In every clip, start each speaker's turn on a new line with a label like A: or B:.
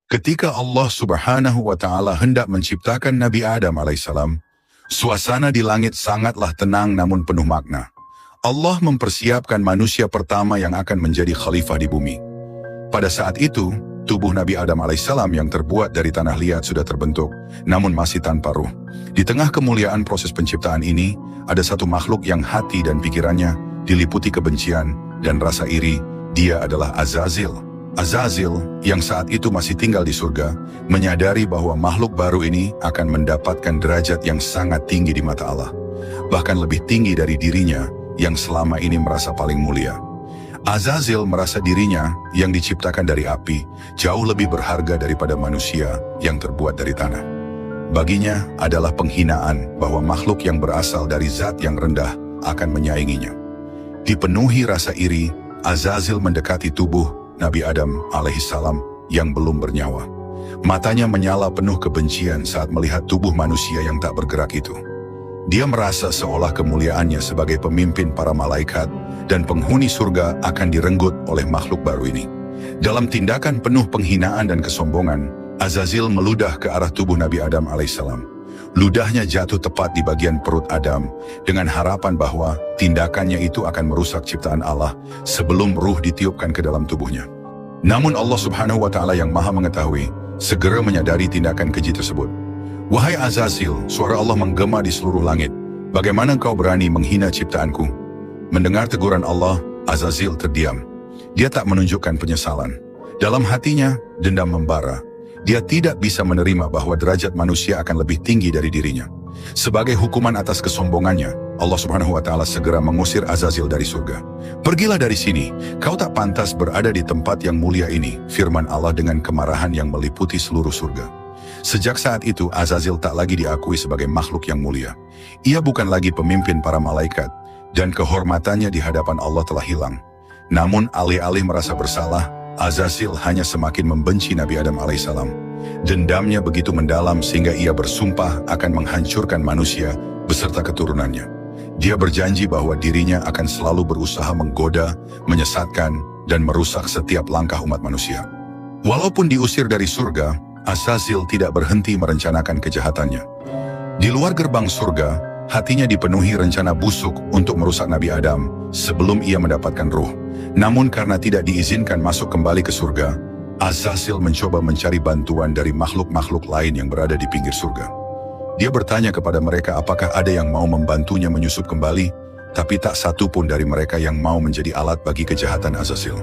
A: Ketika Allah Subhanahu wa Ta'ala hendak menciptakan Nabi Adam alaihissalam, suasana di langit sangatlah tenang namun penuh makna. Allah mempersiapkan manusia pertama yang akan menjadi khalifah di bumi. Pada saat itu, tubuh Nabi Adam alaihissalam yang terbuat dari tanah liat sudah terbentuk, namun masih tanpa ruh. Di tengah kemuliaan proses penciptaan ini, ada satu makhluk yang hati dan pikirannya diliputi kebencian dan rasa iri. Dia adalah Azazil. Azazil, yang saat itu masih tinggal di surga, menyadari bahwa makhluk baru ini akan mendapatkan derajat yang sangat tinggi di mata Allah. Bahkan lebih tinggi dari dirinya yang selama ini merasa paling mulia. Azazil merasa dirinya yang diciptakan dari api jauh lebih berharga daripada manusia yang terbuat dari tanah. Baginya adalah penghinaan bahwa makhluk yang berasal dari zat yang rendah akan menyainginya. Dipenuhi rasa iri, Azazil mendekati tubuh Nabi Adam alaihissalam yang belum bernyawa. Matanya menyala penuh kebencian saat melihat tubuh manusia yang tak bergerak itu. Dia merasa seolah kemuliaannya sebagai pemimpin para malaikat dan penghuni surga akan direnggut oleh makhluk baru ini. Dalam tindakan penuh penghinaan dan kesombongan, Azazil meludah ke arah tubuh Nabi Adam alaihissalam. Ludahnya jatuh tepat di bagian perut Adam dengan harapan bahwa tindakannya itu akan merusak ciptaan Allah sebelum ruh ditiupkan ke dalam tubuhnya. Namun Allah Subhanahu wa Ta'ala yang Maha Mengetahui segera menyadari tindakan keji tersebut. "Wahai Azazil," suara Allah menggema di seluruh langit, "bagaimana engkau berani menghina ciptaanku?" Mendengar teguran Allah, Azazil terdiam. Dia tak menunjukkan penyesalan. Dalam hatinya, dendam membara. Dia tidak bisa menerima bahwa derajat manusia akan lebih tinggi dari dirinya. Sebagai hukuman atas kesombongannya, Allah Subhanahu wa Ta'ala segera mengusir Azazil dari surga. "Pergilah dari sini, kau tak pantas berada di tempat yang mulia ini," firman Allah dengan kemarahan yang meliputi seluruh surga. Sejak saat itu, Azazil tak lagi diakui sebagai makhluk yang mulia. Ia bukan lagi pemimpin para malaikat, dan kehormatannya di hadapan Allah telah hilang. Namun alih-alih merasa bersalah, Azazil hanya semakin membenci Nabi Adam alaihissalam. Dendamnya begitu mendalam sehingga ia bersumpah akan menghancurkan manusia beserta keturunannya. Dia berjanji bahwa dirinya akan selalu berusaha menggoda, menyesatkan, dan merusak setiap langkah umat manusia. Walaupun diusir dari surga, Azazil tidak berhenti merencanakan kejahatannya. Di luar gerbang surga, hatinya dipenuhi rencana busuk untuk merusak Nabi Adam sebelum ia mendapatkan ruh. Namun karena tidak diizinkan masuk kembali ke surga, Azazil mencoba mencari bantuan dari makhluk-makhluk lain yang berada di pinggir surga. Dia bertanya kepada mereka apakah ada yang mau membantunya menyusup kembali, tapi tak satu pun dari mereka yang mau menjadi alat bagi kejahatan Azazil.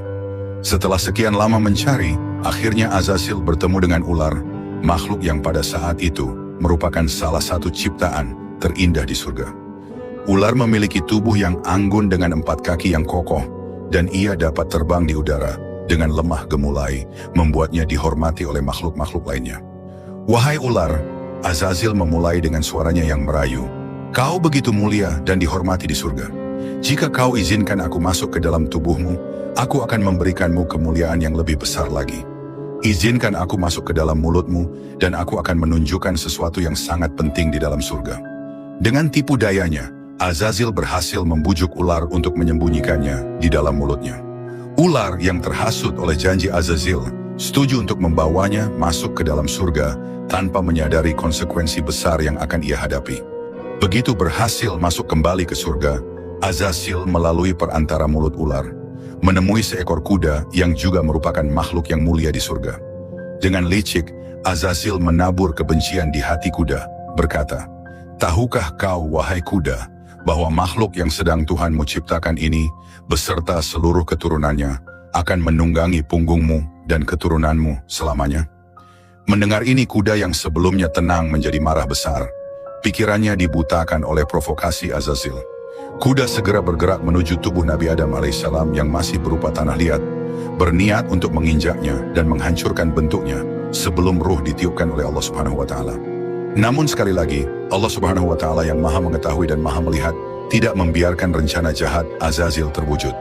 A: Setelah sekian lama mencari, akhirnya Azazil bertemu dengan ular, makhluk yang pada saat itu merupakan salah satu ciptaan terindah di surga. Ular memiliki tubuh yang anggun dengan 4 kaki yang kokoh, dan ia dapat terbang di udara dengan lemah gemulai, membuatnya dihormati oleh makhluk-makhluk lainnya. "Wahai ular," Azazil memulai dengan suaranya yang merayu, "kau begitu mulia dan dihormati di surga. Jika kau izinkan aku masuk ke dalam tubuhmu, aku akan memberikanmu kemuliaan yang lebih besar lagi. Izinkan aku masuk ke dalam mulutmu, dan aku akan menunjukkan sesuatu yang sangat penting di dalam surga." Dengan tipu dayanya, Azazil berhasil membujuk ular untuk menyembunyikannya di dalam mulutnya. Ular yang terhasut oleh janji Azazil setuju untuk membawanya masuk ke dalam surga tanpa menyadari konsekuensi besar yang akan ia hadapi. Begitu berhasil masuk kembali ke surga, Azazil melalui perantara mulut ular, menemui seekor kuda yang juga merupakan makhluk yang mulia di surga. Dengan licik, Azazil menabur kebencian di hati kuda, berkata, "Tahukah kau, wahai kuda, bahwa makhluk yang sedang Tuhanmu ciptakan ini, beserta seluruh keturunannya, akan menunggangi punggungmu dan keturunanmu selamanya?" Mendengar ini, kuda yang sebelumnya tenang menjadi marah besar. Pikirannya dibutakan oleh provokasi Azazil. Kuda segera bergerak menuju tubuh Nabi Adam alaihissalam yang masih berupa tanah liat, berniat untuk menginjaknya dan menghancurkan bentuknya sebelum ruh ditiupkan oleh Allah Subhanahu wa Ta'ala. Namun sekali lagi, Allah Subhanahu wa Ta'ala yang Maha Mengetahui dan Maha Melihat tidak membiarkan rencana jahat Azazil terwujud.